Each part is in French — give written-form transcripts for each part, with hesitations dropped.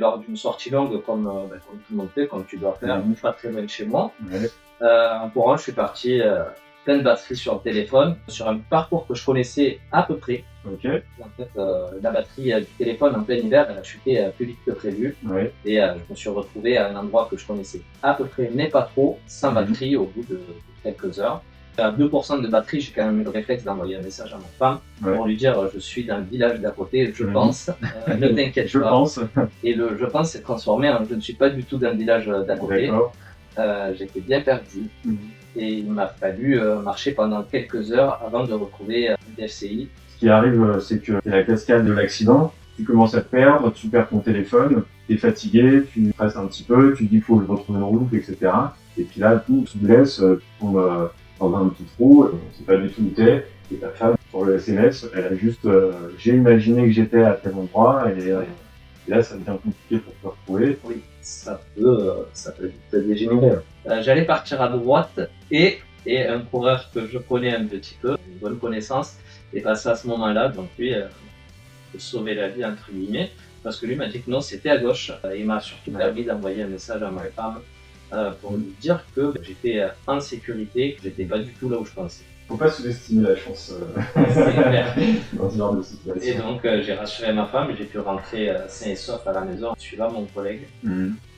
Lors d'une sortie longue, comme tout le monde fait, comme tu dois faire, pas très loin de chez moi, Ouais. en courant, je suis parti pleine batterie sur le téléphone, sur un parcours que je connaissais à peu près. Ok. En fait, la batterie du téléphone en plein hiver, elle a chuté plus vite que prévu. Ouais. Et je me suis retrouvé à un endroit que je connaissais à peu près, mais pas trop, sans batterie au bout de quelques heures. À 2% de batterie, j'ai quand même eu le réflexe d'envoyer un message à ma femme pour lui dire je suis dans le village d'à côté, je pense, ne t'inquiète Je pas. pense. Et le je pense s'est transformé en je ne suis pas du tout dans le village d'à côté. D'accord. J'étais bien perdu et il m'a fallu marcher pendant quelques heures avant de retrouver une DFCI. Ce qui arrive, c'est que c'est la cascade de l'accident. Tu commences à te perdre, tu perds ton téléphone, tu es fatigué, tu stresses un petit peu, tu te dis qu'il faut retrouver une route, etc. Et puis là, tout se blesse, tu tombes dans un petit trou, on sait pas du tout où t'es. Et ta femme, sur le SMS, elle a juste j'ai imaginé que j'étais à tel endroit, et là, ça devient compliqué pour te retrouver. Oui, ça peut vite dégénérer. J'allais partir à droite et un coureur que je connais un petit peu, une bonne connaissance, est passé à ce moment-là, donc lui, de sauver la vie entre guillemets, parce que lui m'a dit que non, c'était à gauche. Il m'a surtout permis d'envoyer un message à ma femme pour lui dire que j'étais en sécurité, que j'étais pas du tout là où je pensais. Faut pas sous-estimer la chance C'est clair. dans ce genre de Et situation. donc j'ai rassuré ma femme et j'ai pu rentrer sain et sauf à la maison. Je suis là, mon collègue.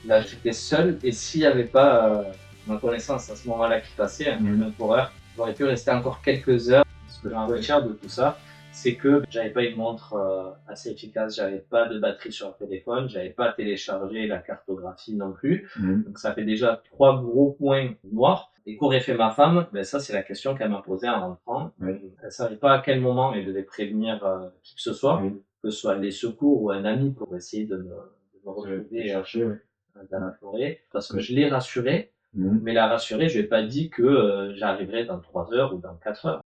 Là, j'étais seul et s'il n'y avait pas ma connaissance à ce moment-là qui passait, un coureur, j'aurais pu rester encore quelques heures. Ce que j'en retire de tout ça, c'est que j'avais pas une montre assez efficace, j'avais pas de batterie sur le téléphone, j'avais pas téléchargé la cartographie non plus. Donc ça fait déjà 3 gros points noirs. Et qu'aurait fait ma femme? Ben ça, c'est la question qu'elle m'a posée en rentrant. Elle savait pas à quel moment elle devait prévenir qui que ce soit, que ce soit les secours ou un ami pour essayer de me retrouver dans la forêt, parce que je l'ai rassurée, mais la rassurée, je lui ai pas dit que j'arriverais dans 3 heures ou dans 4 heures.